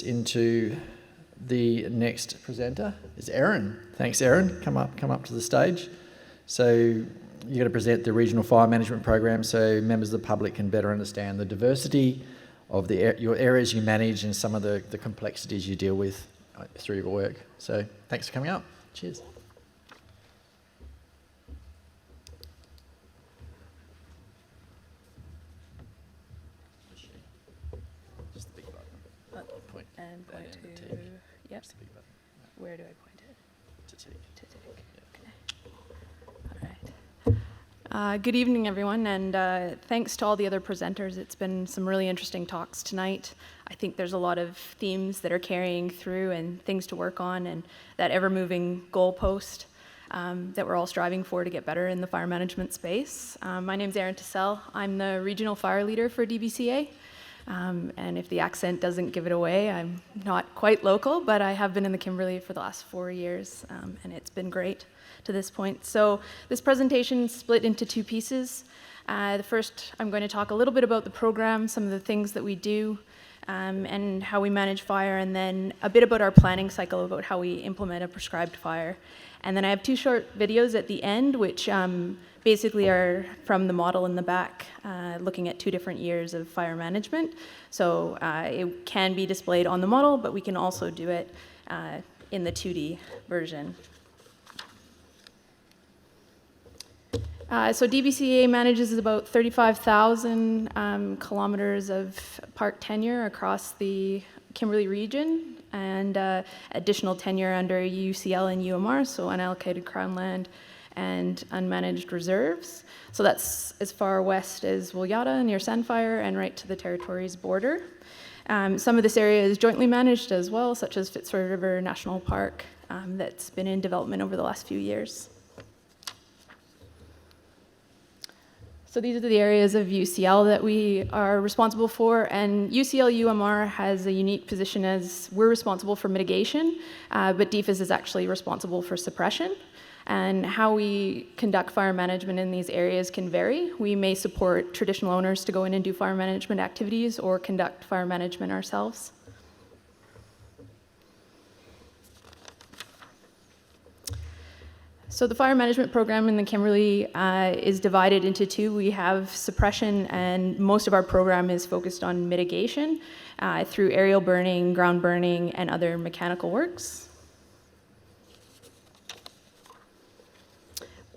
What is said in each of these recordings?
into the next presenter is Erin. Thanks, Erin. Come up to the stage. So you're going to present the Regional Fire Management Program so members of the public can better understand the diversity of your areas you manage and some of the complexities you deal with through your work. So thanks for coming up. Cheers. Just the big button. Point and point to, yep. Just the big button. Where do I point it? To tick. To tick. Okay. All right. Good evening, everyone, and thanks to all the other presenters. It's been some really interesting talks tonight. I think there's a lot of themes that are carrying through and things to work on, and that ever-moving goalpost that we're all striving for to get better in the fire management space. My name's Erin Tassell. I'm the Regional Fire Leader for DBCA. And if the accent doesn't give it away, I'm not quite local, but I have been in the Kimberley for the last 4 years, and it's been great to this point. So this presentation is split into two pieces. The first, I'm going to talk a little bit about the program, some of the things that we do, and how we manage fire, and then a bit about our planning cycle, about how we implement a prescribed fire. And then I have two short videos at the end, which basically are from the model in the back, looking at 2 different years of fire management. So it can be displayed on the model, but we can also do it in the 2D version. So DBCA manages about 35,000 kilometers of park tenure across the Kimberley region, and additional tenure under UCL and UMR, so unallocated Crown land and unmanaged reserves. So that's as far west as Woollyatta near Sandfire and right to the Territories border. Some of this area is jointly managed as well, such as Fitzroy River National Park, that's been in development over the last few years. So these are the areas of UCL that we are responsible for, and UCL UMR has a unique position as we're responsible for mitigation, but DFAS is actually responsible for suppression. And how we conduct fire management in these areas can vary. We may support traditional owners to go in and do fire management activities or conduct fire management ourselves. So the fire management program in the Kimberley is divided into 2. We have suppression, and most of our program is focused on mitigation through aerial burning, ground burning, and other mechanical works.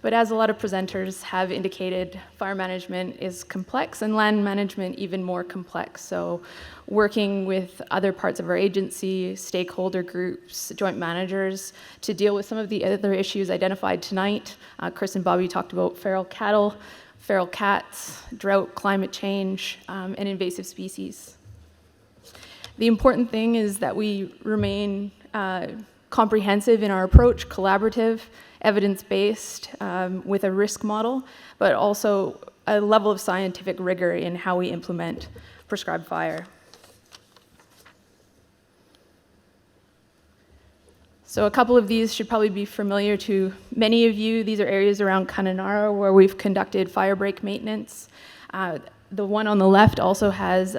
But as a lot of presenters have indicated, fire management is complex and land management even more complex. So working with other parts of our agency, stakeholder groups, joint managers to deal with some of the other issues identified tonight. Chris and Bobby talked about feral cattle, feral cats, drought, climate change, and invasive species. The important thing is that we remain comprehensive in our approach, collaborative, evidence-based, with a risk model, but also a level of scientific rigor in how we implement prescribed fire. So a couple of these should probably be familiar to many of you. These are areas around Kununurra where we've conducted fire break maintenance. The one on the left also has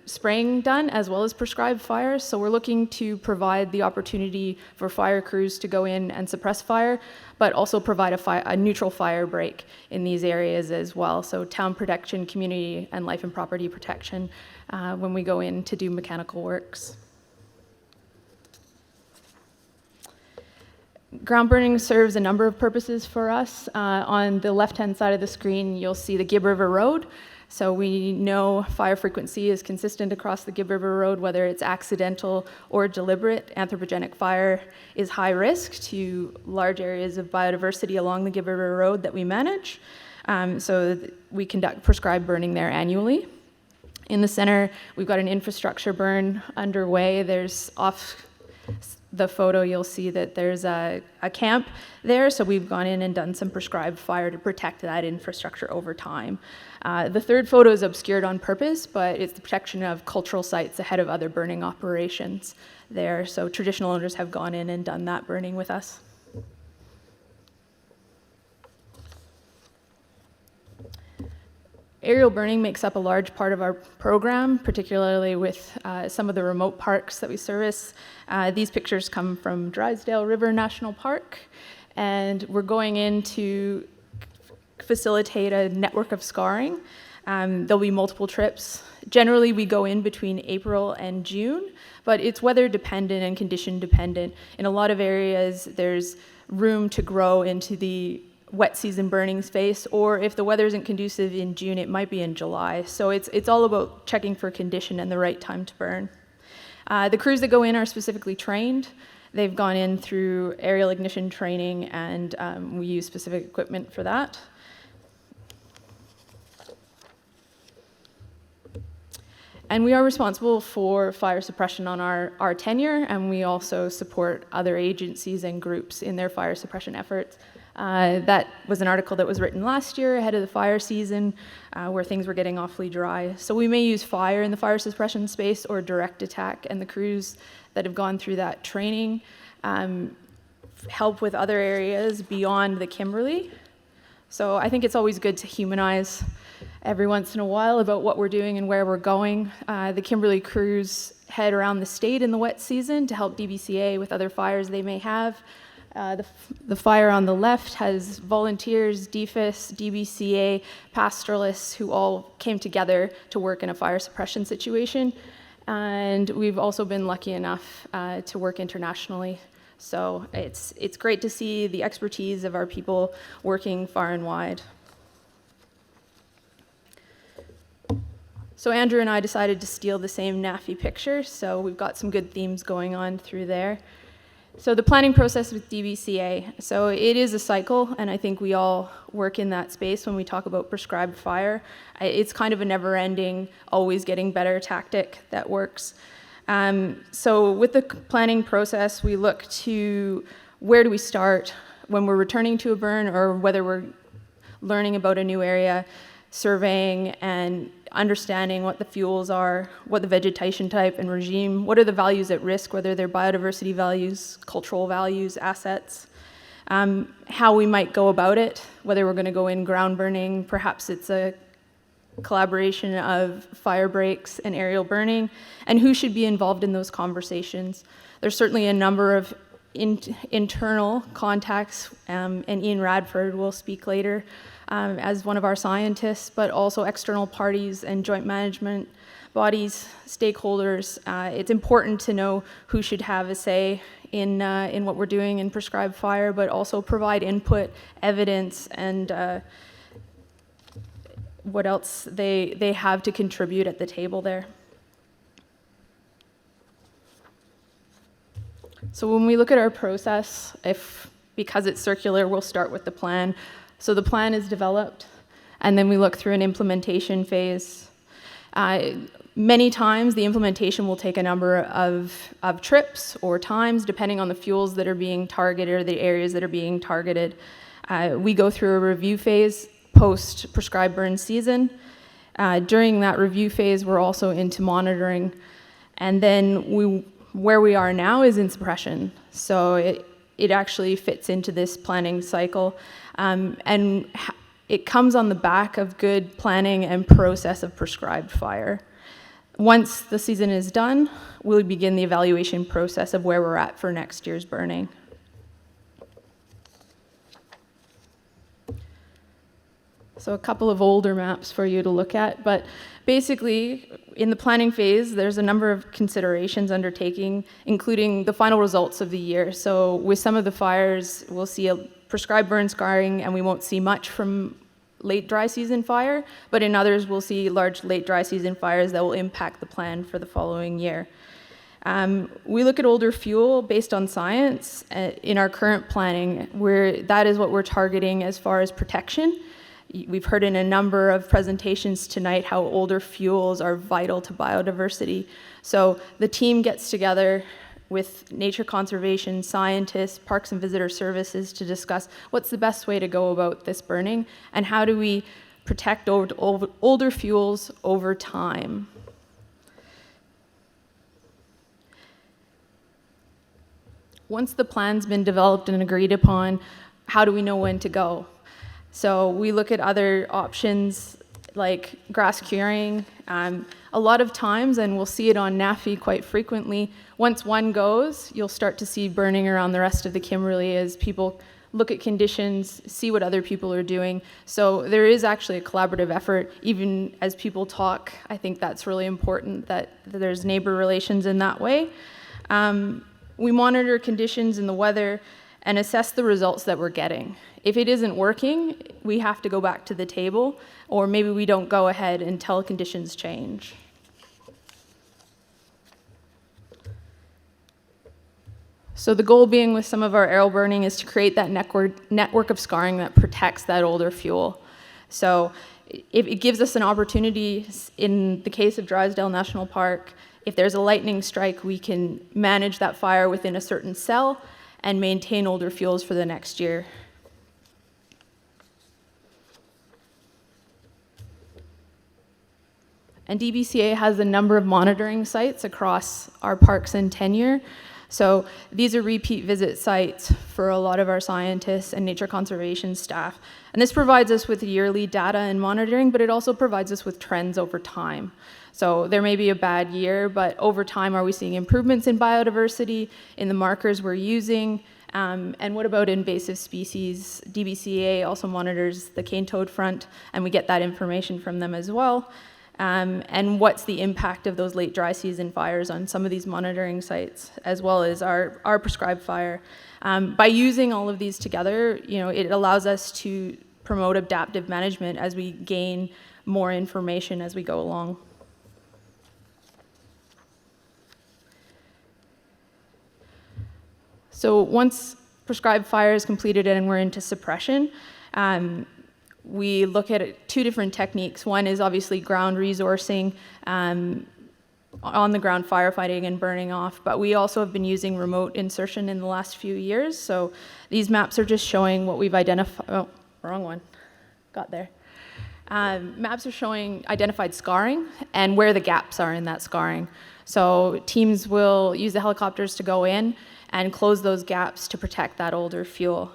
spraying done as well as prescribed fires. So we're looking to provide the opportunity for fire crews to go in and suppress fire, but also provide a neutral fire break in these areas as well. So town protection, community, and life and property protection when we go in to do mechanical works. Ground burning serves a number of purposes for us. On the left-hand side of the screen, you'll see the Gibb River Road. So we know fire frequency is consistent across the Gibb River Road, whether it's accidental or deliberate. Anthropogenic fire is high risk to large areas of biodiversity along the Gibb River Road that we manage. So we conduct prescribed burning there annually. In the center, we've got an infrastructure burn underway. There's off the photo, you'll see that there's a camp there, so we've gone in and done some prescribed fire to protect that infrastructure over time. The third photo is obscured on purpose, but it's the protection of cultural sites ahead of other burning operations there, so traditional owners have gone in and done that burning with us. Aerial burning makes up a large part of our program, particularly with some of the remote parks that we service. These pictures come from Drysdale River National Park, and we're going in to facilitate a network of scarring. There'll be multiple trips. Generally, we go in between April and June, but it's weather dependent and condition dependent. In a lot of areas, there's room to grow into the wet season burning space, or if the weather isn't conducive in June, it might be in July. So it's all about checking for condition and the right time to burn. The crews that go in are specifically trained. They've gone in through aerial ignition training, and we use specific equipment for that. And we are responsible for fire suppression on our tenure, and we also support other agencies and groups in their fire suppression efforts. That was an article that was written last year ahead of the fire season, where things were getting awfully dry. So we may use fire in the fire suppression space or direct attack, and the crews that have gone through that training help with other areas beyond the Kimberley. So I think it's always good to humanize every once in a while about what we're doing and where we're going. The Kimberley crews head around the state in the wet season to help DBCA with other fires they may have. The fire on the left has volunteers, DFIS, DBCA, pastoralists who all came together to work in a fire suppression situation. And we've also been lucky enough to work internationally. So it's great to see the expertise of our people working far and wide. So Andrew and I decided to steal the same NAFI picture, so we've got some good themes going on through there. So the planning process with DBCA, so it is a cycle, and I think we all work in that space when we talk about prescribed fire. It's kind of a never-ending, always getting better tactic that works. So with the planning process, we look to where do we start when we're returning to a burn, or whether we're learning about a new area, surveying and understanding what the fuels are, what the vegetation type and regime, what are the values at risk, whether they're biodiversity values, cultural values, assets, how we might go about it, whether we're going to go in ground burning, perhaps it's a collaboration of fire breaks and aerial burning, and who should be involved in those conversations. There's certainly a number of internal contacts, and Ian Radford will speak later as one of our scientists, but also external parties and joint management bodies, stakeholders. It's important to know who should have a say in what we're doing in prescribed fire, but also provide input, evidence, and what else they have to contribute at the table there. So when we look at our process, because it's circular, we'll start with the plan. So the plan is developed, and then we look through an implementation phase. Many times the implementation will take a number of trips or times, depending on the fuels that are being targeted or the areas that are being targeted. We go through a review phase post prescribed burn season. During that review phase, we're also into monitoring, and then where we are now is in suppression. So it actually fits into this planning cycle, and it comes on the back of good planning and process of prescribed fire. Once the season is done, we'll begin the evaluation process of where we're at for next year's burning. So a couple of older maps for you to look at, but basically in the planning phase, there's a number of considerations undertaking, including the final results of the year. So with some of the fires, we'll see a prescribed burn scarring, and we won't see much from late dry season fire, but in others, we'll see large late dry season fires that will impact the plan for the following year. We look at older fuel based on science in our current planning, where that is what we're targeting as far as protection. We've heard in a number of presentations tonight how older fuels are vital to biodiversity. So the team gets together with nature conservation scientists, parks and visitor services to discuss what's the best way to go about this burning and how do we protect older fuels over time. Once the plan's been developed and agreed upon, how do we know when to go? So we look at other options like grass curing. A lot of times, and we'll see it on NAFI quite frequently, once one goes, you'll start to see burning around the rest of the Kimberley as people look at conditions, see what other people are doing. So there is actually a collaborative effort, even as people talk. I think that's really important that there's neighbor relations in that way. We monitor conditions and the weather and assess the results that we're getting. If it isn't working, we have to go back to the table, or maybe we don't go ahead until conditions change. So the goal being with some of our aerial burning is to create that network of scarring that protects that older fuel. So it gives us an opportunity, in the case of Drysdale National Park, if there's a lightning strike, we can manage that fire within a certain cell and maintain older fuels for the next year. And DBCA has a number of monitoring sites across our parks and tenure. So these are repeat visit sites for a lot of our scientists and nature conservation staff. And this provides us with yearly data and monitoring, but it also provides us with trends over time. So there may be a bad year, but over time, are we seeing improvements in biodiversity, in the markers we're using? And what about invasive species? DBCA also monitors the cane toad front, and we get that information from them as well. And what's the impact of those late dry season fires on some of these monitoring sites, as well as our prescribed fire. By using all of these together, it allows us to promote adaptive management as we gain more information as we go along. So once prescribed fire is completed and we're into suppression, we look at two different techniques. One is obviously ground resourcing, on the ground firefighting and burning off, but we also have been using remote insertion in the last few years. So these maps are just showing what we've identified. Oh, wrong one. Got there. Maps are showing identified scarring and where the gaps are in that scarring. So teams will use the helicopters to go in and close those gaps to protect that older fuel.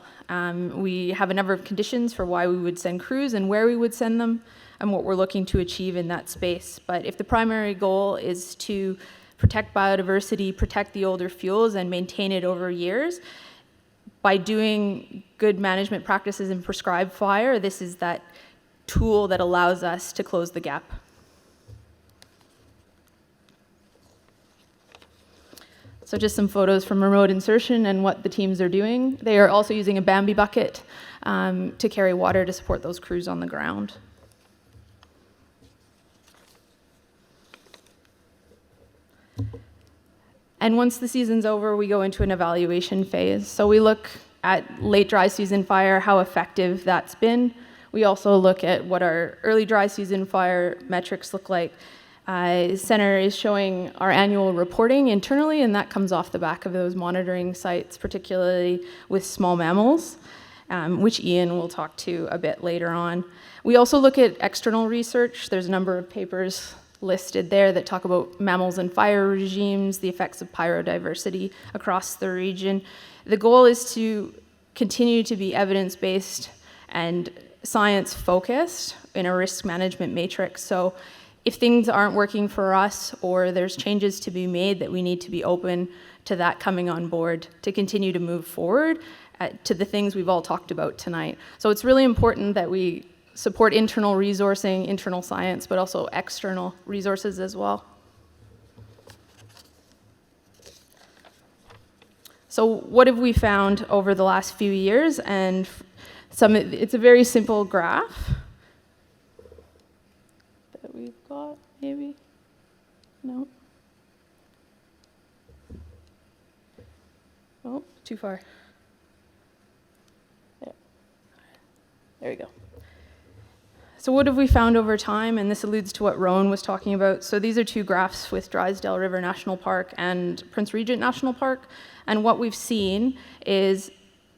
We have a number of conditions for why we would send crews and where we would send them and what we're looking to achieve in that space. But if the primary goal is to protect biodiversity, protect the older fuels, and maintain it over years, by doing good management practices and prescribed fire, this is that tool that allows us to close the gap. So just some photos from remote insertion and what the teams are doing. They are also using a Bambi bucket to carry water to support those crews on the ground. And once the season's over, we go into an evaluation phase. So we look at late dry season fire, how effective that's been. We also look at what our early dry season fire metrics look like. Center is showing our annual reporting internally, and that comes off the back of those monitoring sites, particularly with small mammals, which Ian will talk to a bit later on. We also look at external research. There's a number of papers listed there that talk about mammals and fire regimes, the effects of biodiversity across the region. The goal is to continue to be evidence-based and science-focused in a risk management matrix. So if things aren't working for us or there's changes to be made, that we need to be open to that coming on board to continue to move forward to the things we've all talked about tonight. So it's really important that we support internal resourcing, internal science, but also external resources as well. So what have we found over the last few years? And it's a very simple graph that we've got, maybe? No? Oh, too far. There we go. So what have we found over time? And this alludes to what Rowan was talking about. So these are two graphs with Drysdale River National Park and Prince Regent National Park. And what we've seen is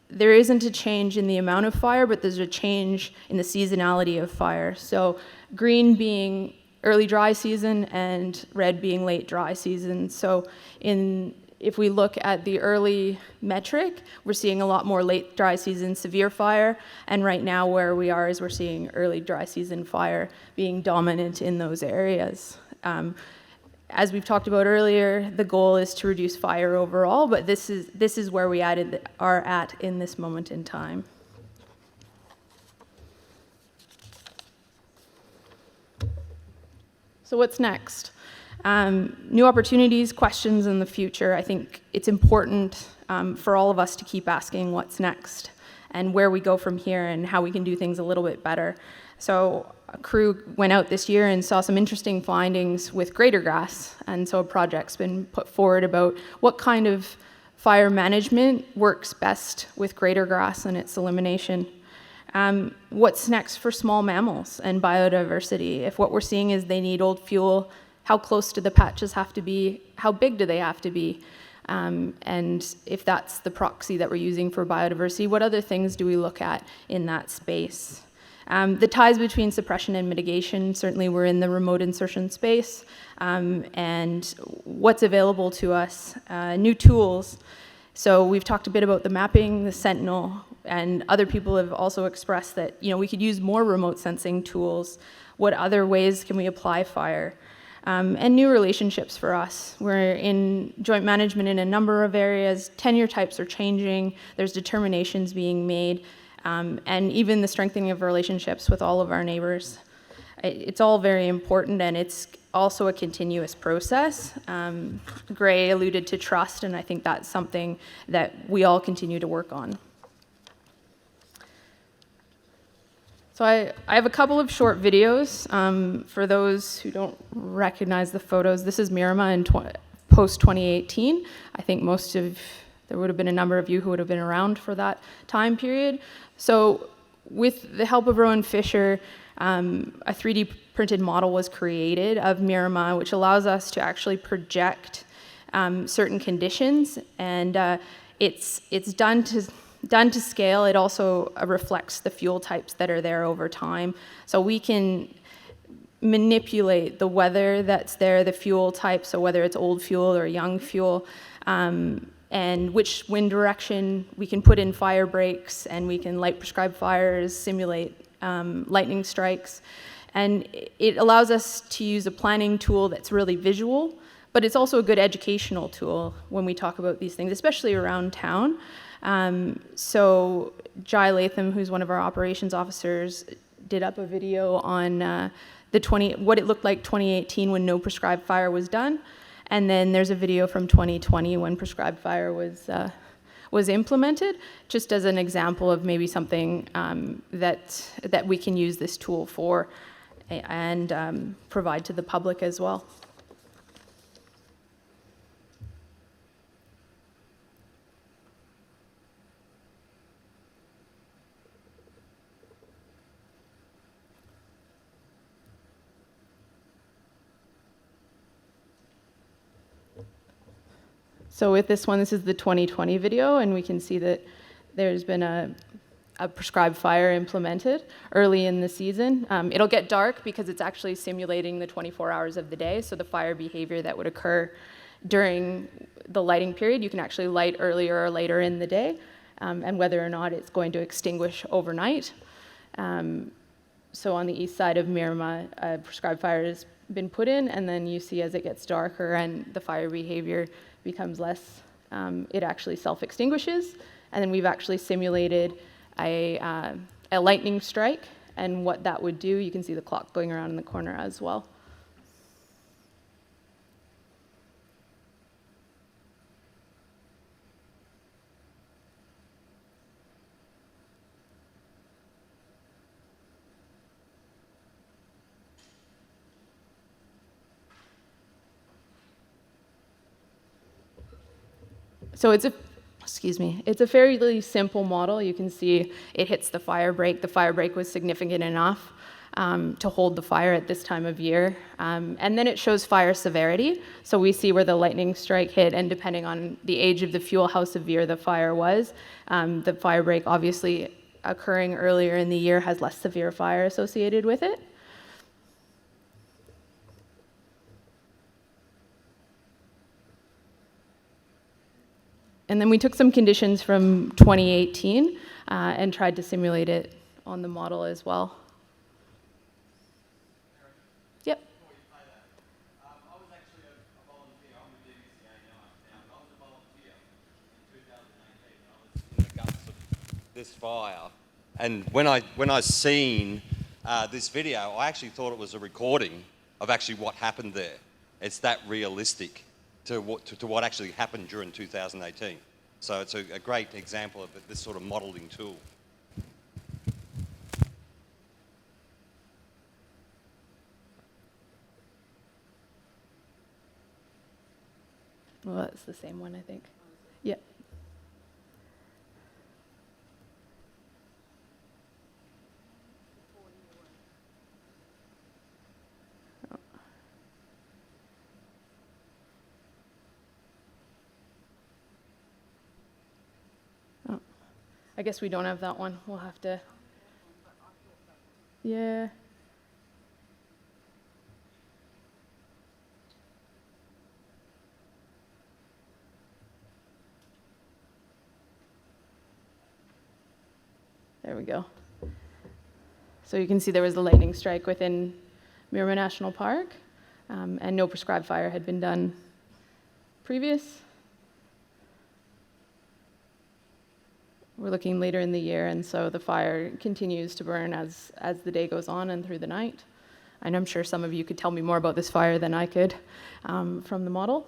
there isn't a change in the amount of fire, but there's a change in the seasonality of fire. So green being early dry season and red being late dry season. So in if we look at the early metric, we're seeing a lot more late dry season severe fire, and right now where we are is we're seeing early dry season fire being dominant in those areas. As we've talked about earlier, the goal is to reduce fire overall, but this is where we are at in this moment in time. So what's next? New opportunities, questions in the future. I think it's important for all of us to keep asking what's next and where we go from here and how we can do things a little bit better. So a crew went out this year and saw some interesting findings with greater grass, and so a project's been put forward about what kind of fire management works best with greater grass and its elimination. What's next for small mammals and biodiversity? If what we're seeing is they need old fuel, how close do the patches have to be? How big do they have to be? And if that's the proxy that we're using for biodiversity, what other things do we look at in that space? The ties between suppression and mitigation, certainly we're in the remote insertion space, and what's available to us, new tools. So we've talked a bit about the mapping, the Sentinel, and other people have also expressed that we could use more remote sensing tools. What other ways can we apply fire? And new relationships for us. We're in joint management in a number of areas. Tenure types are changing. There's determinations being made. And even the strengthening of relationships with all of our neighbors. It's all very important, and it's also a continuous process. Gray alluded to trust, and I think that's something that we all continue to work on. So I have a couple of short videos. For those who don't recognize the photos, this is Miramar in post-2018. I think there would have been a number of you who would have been around for that time period. So with the help of Rowan Fisher, a 3D printed model was created of Miramar, which allows us to actually project certain conditions, and it's done to scale. It also reflects the fuel types that are there over time. So we can manipulate the weather that's there, the fuel type, so whether it's old fuel or young fuel, and which wind direction. We can put in fire breaks, and we can light prescribed fires, simulate lightning strikes. And it allows us to use a planning tool that's really visual, but it's also a good educational tool when we talk about these things, especially around town. So Jai Latham, who's one of our operations officers, did up a video on what it looked like 2018 when no prescribed fire was done. And then there's a video from 2020 when prescribed fire was implemented, just as an example of maybe something that we can use this tool for and provide to the public as well. So with this one, this is the 2020 video, and we can see that there's been a prescribed fire implemented early in the season. It'll get dark because it's actually simulating the 24 hours of the day, so the fire behavior that would occur during the lighting period, you can actually light earlier or later in the day, and whether or not it's going to extinguish overnight. So on the east side of Miramar, prescribed fire has been put in, and then you see as it gets darker and the fire behavior becomes less, it actually self-extinguishes. And then we've actually simulated a lightning strike and what that would do. You can see the clock going around in the corner as well. So it's a fairly simple model. You can see it hits the fire break. The fire break was significant enough to hold the fire at this time of year. And then it shows fire severity. So we see where the lightning strike hit, and depending on the age of the fuel, how severe the fire was. The fire break obviously occurring earlier in the year has less severe fire associated with it. And then we took some conditions from 2018 and tried to simulate it on the model as well. Yep. Before you play that, I was actually a volunteer. I'm with DBCA now. I was a volunteer in 2018. I was in the guts of this fire, and when I seen this video, I actually thought it was a recording of actually what happened there. It's that realistic to what actually happened during 2018. So it's a great example of this sort of modelling tool. Well, that's the same one, I think. Yep. Oh. I guess we don't have that one. We'll have to. Yeah. There we go. So you can see there was a lightning strike within Miramar National Park, and no prescribed fire had been done previous. We're looking later in the year, and so the fire continues to burn as the day goes on and through the night. And I'm sure some of you could tell me more about this fire than I could from the model.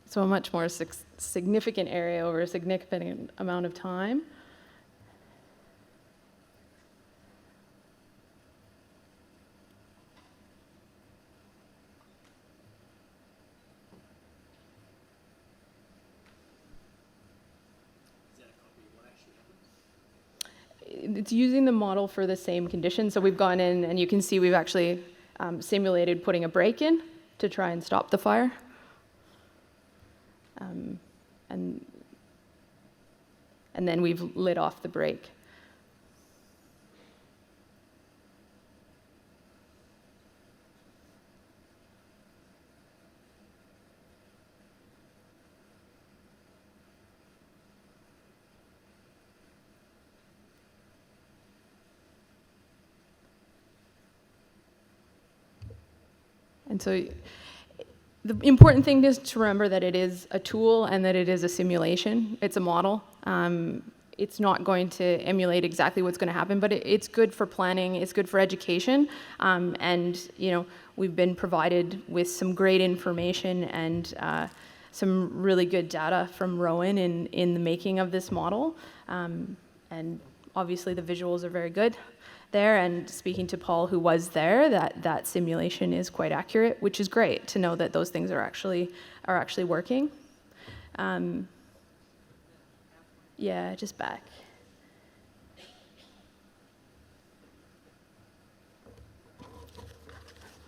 So a much more significant area over a significant amount of time. It's using the model for the same conditions. So we've gone in, and you can see we've actually simulated putting a break in to try and stop the fire. And then we've lit off the brake. And so the important thing is to remember that it is a tool and that it is a simulation. It's a model. It's not going to emulate exactly what's going to happen, but it's good for planning. It's good for education. And we've been provided with some great information and some really good data from Rowan in the making of this model. And obviously the visuals are very good there, and speaking to Paul, who was there, that simulation is quite accurate, which is great to know that those things are actually working. Yeah, just back.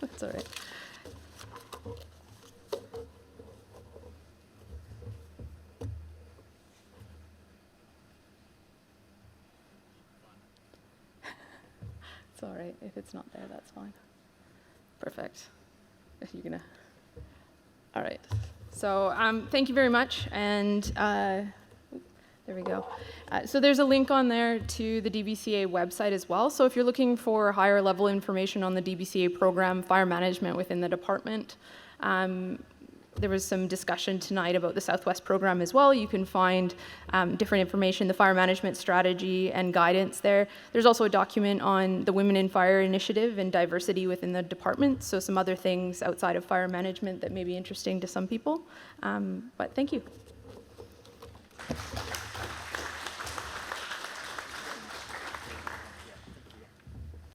That's all right. It's all right. If it's not there, that's fine. Perfect. If you're gonna. All right. So thank you very much. And there we go. So there's a link on there to the DBCA website as well. So if you're looking for higher level information on the DBCA program, fire management within the department, there was some discussion tonight about the Southwest program as well. You can find different information, the fire management strategy and guidance there. There's also a document on the Women in Fire initiative and diversity within the department, so some other things outside of fire management that may be interesting to some people. But thank you.